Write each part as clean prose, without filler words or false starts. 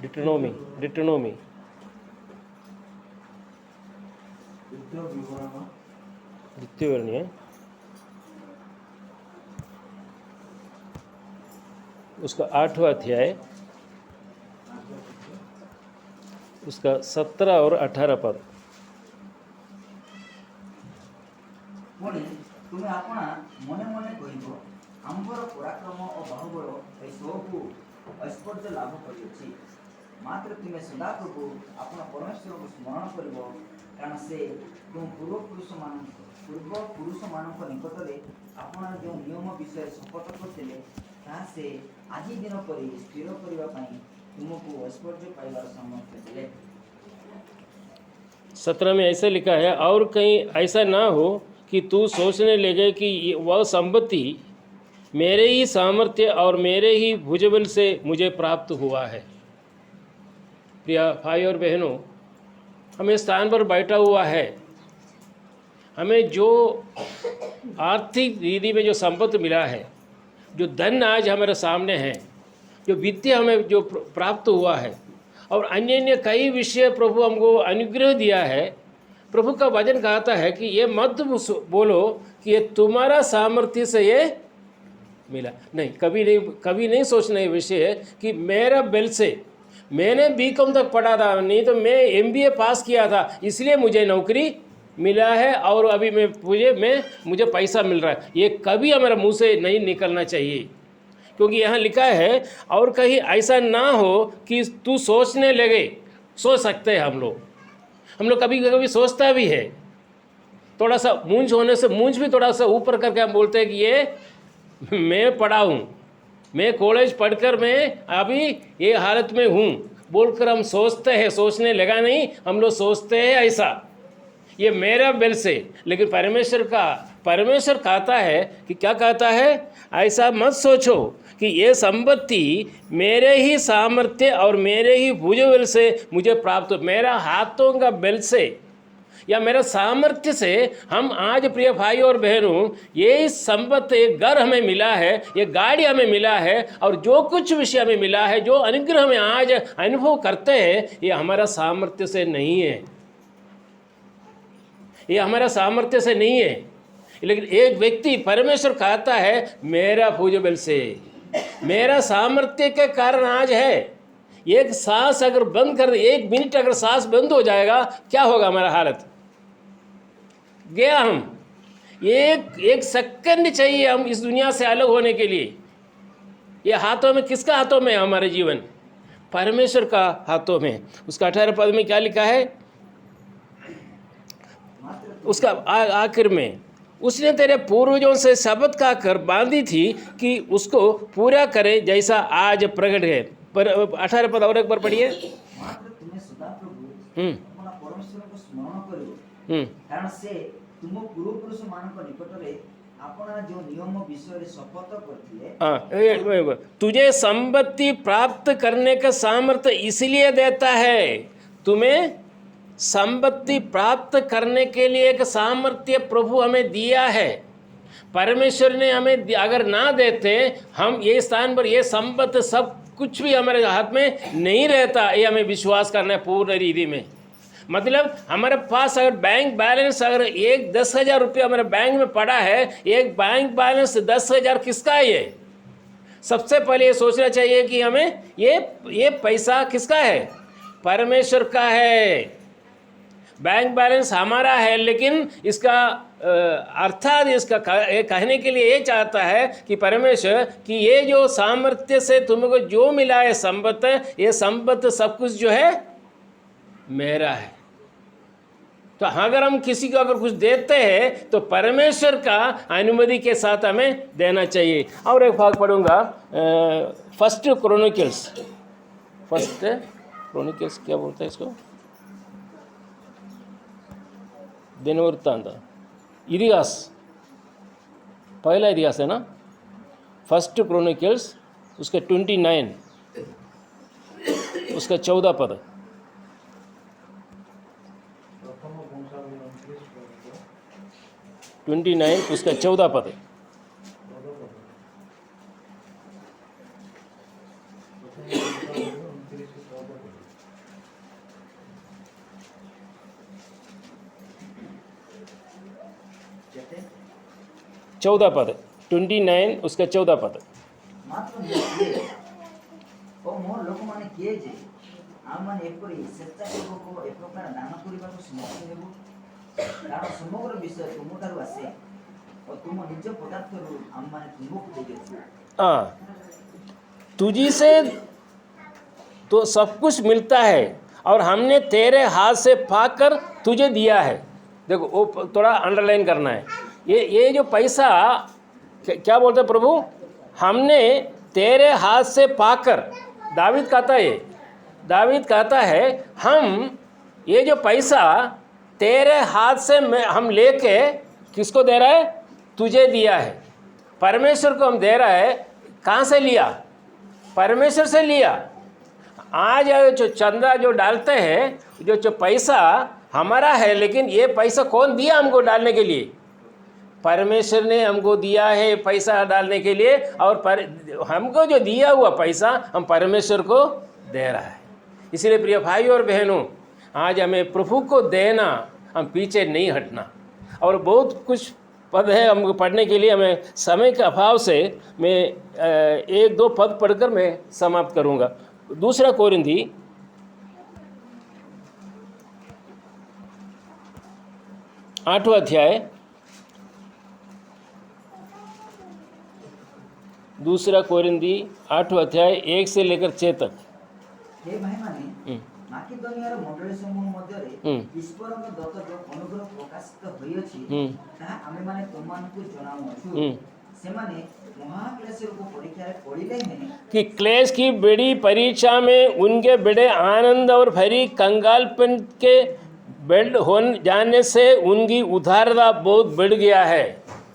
डिट्रोनोमी डिट्रोनोमी द्वितीय विवरणी है, उसका 8वां अध्याय, उसका 17 और 18 पद। तुम्हें अपना मने मने कहिबो आंबर पराक्रम और बाहुबल ए सबको ऐश्वर्य लाभ करिछि, मात्र तुम्हें सदाप्रभु अपना परमेश्वर को स्मरण करिबो, कारण से तुम पूर्व पुरुष मानक निकट में अपना जो नियम विषय शपथ करते ताहा से आज दिन पर स्थिर करबा पई तुमको ऐश्वर्य पाइबार सामर्थ्य दिले। 17 में ऐसा लिखा है, और कहीं ऐसा ना हो कि तू सोचने लगे कि वह संपत्ति मेरे ही सामर्थ्य और मेरे ही भुजबल से मुझे प्राप्त हुआ है। प्रिय भाई और बहनों, हमें स्थान पर बैठा हुआ है, हमें जो आर्थिक रीति में जो संपत्ति मिला है, जो धन आज हमारे सामने है, जो विद्या हमें जो प्राप्त हुआ है, और अन्य अन्य कई विषय प्रभु हमको अनुग्रह दिया है। प्रभु का वचन कहता है कि ये मत बोलो कि ये तुम्हारा सामर्थ्य से ये मिला। नहीं, कभी नहीं सोचना ये विषय कि मेरा बल से, मैंने बीकॉम तक पढ़ा था, नहीं तो मैं एमबीए पास किया था इसलिए मुझे नौकरी मिला है और अभी मुझे पैसा मिल रहा है। ये कभी हमारे मुंह से नहीं निकलना चाहिए, क्योंकि यहाँ लिखा है और कहीं ऐसा ना हो कि तू सोचने लगे। सोच सकते हैं हम लोग कभी कभी सोचता भी है, थोड़ा सा मूंछ होने से मूंछ भी थोड़ा सा ऊपर करके हम बोलते हैं कि ये मैं पढ़ा हूँ, मैं कॉलेज पढ़कर मैं अभी ये हालत में हूँ बोलकर हम सोचते हैं। सोचने लगा नहीं, हम लोग सोचते हैं ऐसा, ये मेरा बल से। लेकिन परमेश्वर कहता है कि क्या कहता है, ऐसा मत सोचो कि ये संपत्ति मेरे ही सामर्थ्य और मेरे ही भुजबल से मुझे प्राप्त हो, मेरा हाथों का बल से या मेरा सामर्थ्य से हम आज, प्रिय भाई और बहनों, ये संपत्ति, एक घर हमें मिला है, ये गाड़ी हमें मिला है, और जो कुछ विषय हमें मिला है, जो अनुग्रह हमें आज अनुभव करते हैं, ये हमारा सामर्थ्य से नहीं है, ये हमारा सामर्थ्य से नहीं है। लेकिन एक व्यक्ति, परमेश्वर कहता है मेरा भुजबल से, मेरा सामर्थ्य के कारण आज है। एक सांस अगर बंद कर दे, 1 मिनट अगर सांस बंद हो जाएगा, क्या होगा हमारा हालत? गया हम। एक सेकंड चाहिए हम इस दुनिया से अलग होने के लिए। ये हाथों में, किसका हाथों में है हमारे जीवन? परमेश्वर का हाथों में। उसका 18 पद में क्या लिखा है? उसका आखिर में, उसने तेरे पूर्वजों से शपथ का कर बांधी थी कि उसको पूरा करे जैसा आज प्रकट है। पर 18 पद और एक बार पढ़िए। तुम्हें सदाप्रभु अपना परमेश्वर को स्मरण करियो, कारण से तुम पूर्व पुरुष मानक निकट रे अपना जो नियम विषय शपथ करथिले। तुझे संपत्ति प्राप्त करने का सामर्थ्य इसलिए देता है, तुम्हें संपत्ति प्राप्त करने के लिए एक सामर्थ्य प्रभु हमें दिया है। परमेश्वर ने हमें अगर ना देते, हम ये स्थान पर, ये संपत्ति सब कुछ भी हमारे हाथ में नहीं रहता। ये हमें विश्वास करना है पूर्ण रीति में। मतलब हमारे पास अगर बैंक बैलेंस, अगर 10,000 रुपये हमारे बैंक में पड़ा है, एक बैंक बैलेंस 10,000 किसका है? ये सबसे पहले ये सोचना चाहिए कि हमें ये पैसा किसका है? परमेश्वर का है। बैंक बैलेंस हमारा है, लेकिन इसका अर्थात इसका कहने के लिए ये चाहता है कि परमेश्वर कि ये जो सामर्थ्य से तुमको जो मिला है संपत्ति, ये संपत्ति सब कुछ जो है मेरा है। तो अगर हम किसी को अगर कुछ देते हैं तो परमेश्वर का अनुमति के साथ हमें देना चाहिए। और एक भाग पढ़ूंगा, फर्स्ट क्रॉनिकल्स क्या बोलते हैं इसको? दिनवृत्तांत, इतिहास, पहला इतिहास है ना, फर्स्ट क्रॉनिकल्स, उसके 29, उसका 14 पद। उसका 14 पद। केते 14 पद 29 उसका 14 पद। मात्र ମୁଁ କିଏ ଓ ମୋ ଲୋକମାନେ କିଏ ଯେ ଆମମାନେ ଏପରି ସ୍ୱେଚ୍ଛାସେବକ ଏ ପ୍ରକାର ଦାନ କରିବାକୁ ସମର୍ଥ ହେବୁ? କାରଣ ସମଗ୍ର ବିଷୟ ତୁମଠାରୁ ଆସେ ଓ ତୁମ ନିଜ ପଦାର୍ଥରୁ ଆମମାନେ ତୁମକୁ ଦେଇଅଛୁ। हाँ, तुझी से तो सब कुछ मिलता है और हमने तेरे हाथ से पाकर तुझे दिया है। देखो वो थोड़ा अंडरलाइन करना है। ये जो पैसा क्या बोलते हैं प्रभु, हमने तेरे हाथ से पाकर, दावीद कहता है, दावीद कहता है हम ये जो पैसा तेरे हाथ से हम लेके किसको दे रहा है? तुझे दिया है। परमेश्वर को हम दे रहा है। कहाँ से लिया? परमेश्वर से लिया। आज जो चंदा जो डालते हैं, जो पैसा हमारा है, लेकिन ये पैसा कौन दिया हमको डालने के लिए? परमेश्वर ने हमको दिया है पैसा डालने के लिए, और हमको जो दिया हुआ पैसा हम परमेश्वर को दे रहा है। इसलिए प्रिय भाइयों और बहनों, आज हमें प्रभु को देना, हम पीछे नहीं हटना। और बहुत कुछ पद है हमको पढ़ने के लिए, हमें समय के अभाव से मैं 1-2 पद पढ़कर मैं समाप्त करूंगा। 2 कोरिन्थी 8वां अध्याय 2 कोरिन्थी 8वां अध्याय 1 से लेकर 6 तक। हे भाईमाने, माकिदोनियार मंडली समूह मध्यरे ईश्वरଙ୍କ ଦତ୍ତ ଯୋଉ ଅନୁଗ୍ରହ ପ୍ରକାଶିତ ହୋଇଅଛି ତାହା ଆମେମାନେ ତୁମମାନଙ୍କୁ ଜଣାଉଅଛୁ। ସେମାନେ महाक्लेश रूप परीक्षा पढ़िले हैं कि क्लेश की बड़ी परीक्षा में उनके बड़े आनंद और भरी कंगालपन के बढ़ हो जाने से उनकी उदारता बहुत बढ़ गया है।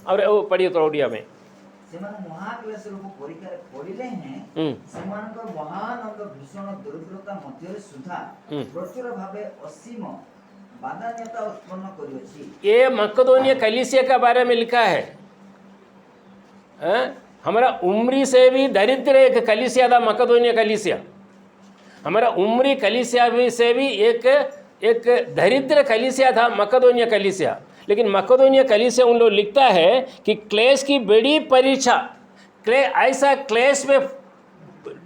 और वो पढ़िए तो ओडिया में। महाक्लेश रूप परीक्षा पढ़िले हैं सेमानकर महानंद भीषण दरिद्रता मध्य सुधा प्रचुर भावे असीम बाधान्यता उत्पन्न करियछि। ये मकदोनिया कलीसिया का बारे में लिखा है। हमारा उम्री से भी दरिद्र एक कलीसिया था मकदोनिया कलीसिया। हमारा उम्री कलीसिया भी से भी एक दरिद्र कलीसिया था मकदोनिया कलीसिया। लेकिन मकदोनिया कलीसिया उन लोग लिखता है कि क्लेश की बड़ी परीक्षा, ऐसा क्लेश में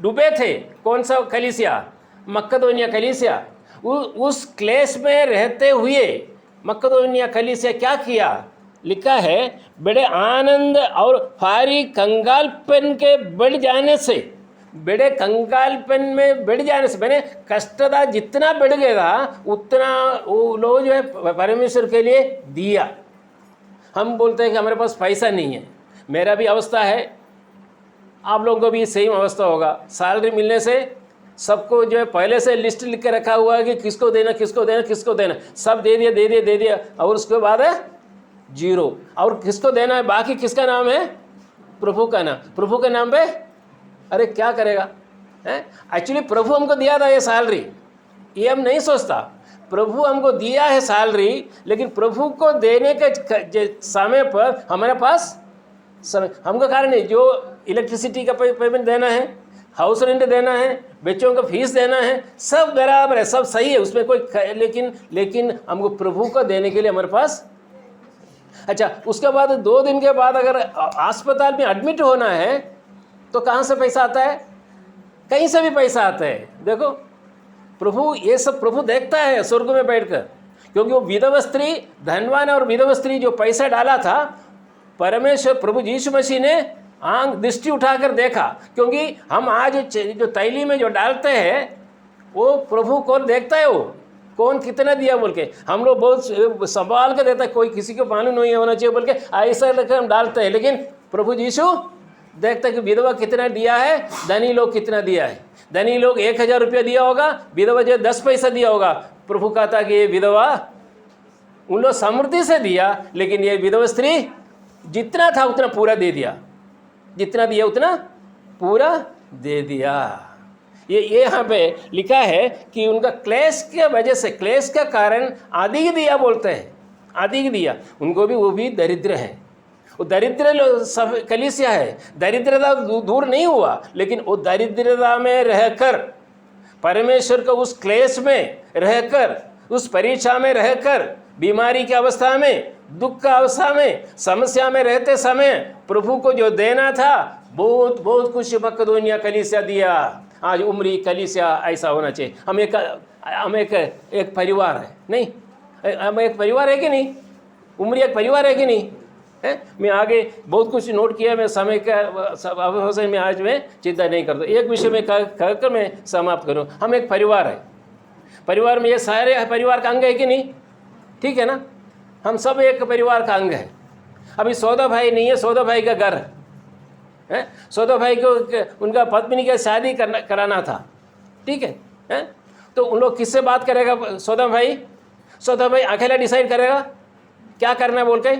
डूबे थे। कौन सा कलीसिया? मकदोनिया कलीसिया। उस क्लेश में रहते हुए मकदोनिया कलीसिया क्या किया? लिखा है बड़े आनंद और भारी कंगालपन के बढ़ जाने से, बड़े कंगालपन में बढ़ जाने से, मैंने कष्टता जितना बढ़ गया उतना वो लोग जो है परमेश्वर के लिए दिया। हम बोलते हैं कि हमारे पास पैसा नहीं है। मेरा भी अवस्था है, आप लोगों को भी सेम अवस्था होगा। सैलरी मिलने से सबको जो है पहले से लिस्ट लिख के रखा हुआ है कि किसको देना किसको देना किसको देना, सब दे दिया दे दिया दे दिया, और उसके बाद है जीरो। और किसको देना है? बाकी किसका नाम है? प्रभु का नाम। प्रभु के नाम पे अरे क्या करेगा? एक्चुअली प्रभु हमको दिया था ये सैलरी, ये हम नहीं सोचता। प्रभु हमको दिया है सैलरी, लेकिन प्रभु को देने के समय पर हमारे पास समय, हमको कारण नहीं। जो इलेक्ट्रिसिटी का पेमेंट देना है, हाउस रेंट देना है, बच्चों का फीस देना है, सब बराबर है, सब सही है, उसमें कोई लेकिन हमको प्रभु को देने के लिए हमारे पास। अच्छा, उसके बाद 2 दिन के बाद अगर अस्पताल में एडमिट होना है तो कहाँ से पैसा आता है? कहीं से भी पैसा आता है। देखो प्रभु, ये सब प्रभु देखता है स्वर्ग में बैठकर, क्योंकि वो विधवा स्त्री, धनवान और विधवा स्त्री जो पैसा डाला था, परमेश्वर प्रभु यीशु मसीह ने आंख दृष्टि उठाकर देखा। क्योंकि हम आज जो तैली में जो डालते हैं वो प्रभु कौन देखता है? वो कौन कितना दिया बोल के हम लोग बहुत संभाल के देता है, कोई किसी को मालूम नहीं होना चाहिए बोल के ऐसा लेकर हम डालते हैं। लेकिन प्रभु यीशु देखता है कि विधवा कितना दिया है, धनी लोग कितना दिया है। धनी लोग 1000 रुपया दिया होगा, विधवा जो 10 पैसा दिया होगा। प्रभु कहता कि ये विधवा उन लोग समृद्धि से दिया, लेकिन ये विधवा स्त्री जितना था उतना पूरा दे दिया, जितना दिया उतना पूरा दे दिया। ये यहाँ पे लिखा है कि उनका क्लेश के वजह से, क्लेश का कारण आदि दिया बोलते हैं, आदि दिया। उनको भी, वो भी दरिद्र है। वो दरिद्र सब कलीसिया है। दरिद्रता दूर नहीं हुआ, लेकिन वो दरिद्रता में रहकर, परमेश्वर को उस क्लेश में रहकर, उस परीक्षा में रहकर बीमारी की अवस्था में, दुख का अवस्था में, समस्या में रहते समय प्रभु को जो देना था, बहुत बहुत कुछ मकदूनिया कलीसिया दिया। आज उम्री कलीसिया ऐसा होना चाहिए। हम एक परिवार है, नहीं, हम एक परिवार है कि नहीं? उम्री एक परिवार है कि नहीं है? मैं आगे बहुत कुछ नोट किया, मैं समय का अवसर में आज मैं चिंता नहीं करता। एक विषय में कहकर मैं समाप्त करूं। हम एक परिवार है, परिवार में ये सारे परिवार का अंग है कि नहीं? ठीक है ना? हम सब एक परिवार का अंग है। अभी सौदा भाई नहीं है, सौदा भाई का घर है, सौदा भाई को उनका पत्नी की शादी कराना था, ठीक है? तो उन लोग किससे बात करेगा? सौदा भाई अकेला डिसाइड करेगा क्या करना है बोल के?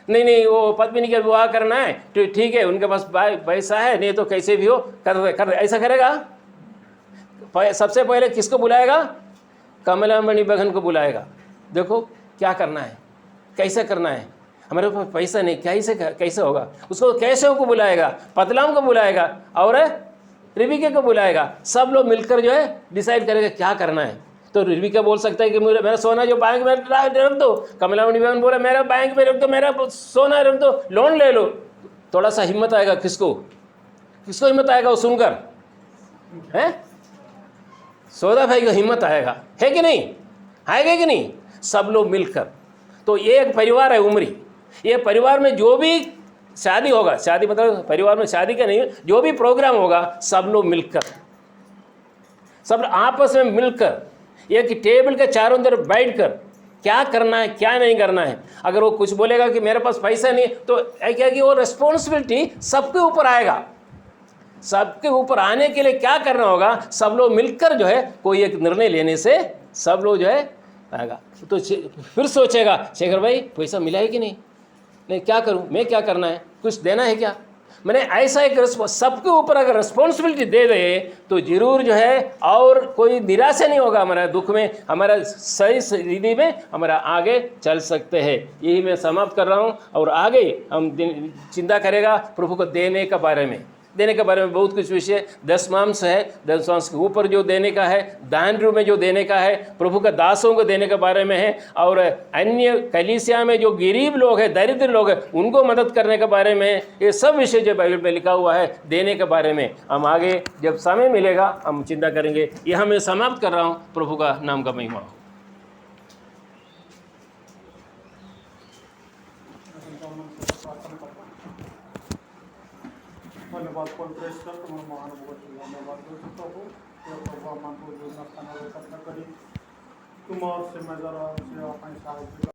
नहीं, वो पत्नी का विवाह करना है तो ठीक है, उनके पास पैसा है, नहीं तो कैसे भी हो कर ऐसा करेगा? सबसे पहले किसको बुलाएगा? कमलामणि बहन को बुलाएगा। देखो क्या करना है, कैसे करना है, हमारे पास पैसा नहीं, कैसे होगा? उसको कैसे को बुलाएगा, पतलाम को बुलाएगा और रिबिका को बुलाएगा। सब लोग मिलकर जो है डिसाइड करेगा क्या करना है। तो रिबिका बोल सकता है कि मेरा सोना जो बैंक में रख दो, कमलामणि बहन बोला मेरा बैंक में रख दो, मेरा सोना रख दो, लोन ले लो। थोड़ा सा हिम्मत आएगा, किसको हिम्मत आएगा वो सुनकर? है सौदा भाई को हिम्मत आएगा, है कि नहीं? आएगा कि नहीं? सब लोग मिलकर। तो ये एक परिवार है उम्री। ये परिवार में जो भी शादी होगा, शादी मतलब परिवार में शादी का नहीं, जो भी प्रोग्राम होगा सब लोग मिलकर, सब आपस में मिलकर एक टेबल के चारों तरफ बैठकर क्या करना है क्या नहीं करना है। अगर वो कुछ बोलेगा कि मेरे पास पैसा नहीं, तो क्या कि वो रिस्पॉन्सिबिलिटी सबके ऊपर आएगा। सबके ऊपर आने के लिए क्या करना होगा? सब लोग मिलकर जो है कोई एक निर्णय लेने से सब लोग जो है आएगा। तो फिर सोचेगा शेखर भाई पैसा मिला है कि नहीं, क्या करूं मैं, क्या करना है, कुछ देना है क्या? मैंने ऐसा एक सबके ऊपर अगर रिस्पॉन्सिबिलिटी दे दे तो जरूर जो है और कोई निराशा नहीं होगा हमारा दुख में, हमारा सही स्थिति में हमारा आगे चल सकते हैं। यही मैं समाप्त कर रहा हूँ। और आगे हम चिंता करेगा प्रभु को देने के बारे में बहुत कुछ विषय। दशमांश है, दशमांश के ऊपर जो देने का है, दान रूप में जो देने का है, प्रभु का दासों को देने के बारे में है, और अन्य कलीसिया में जो गरीब लोग हैं, दरिद्र लोग हैं, उनको मदद करने के बारे में, ये सब विषय जो बाइबल में लिखा हुआ है देने के बारे में हम आगे जब समय मिलेगा हम चिंता करेंगे। यह मैं समाप्त कर रहा हूँ। प्रभु का नाम का महिमा हो। धन्यवाद परमेश्वर, तुम्हारा महानुभाव धन्यवाद प्रभु। प्रभु आम को जो स्थान करी तुम से मैं जरा से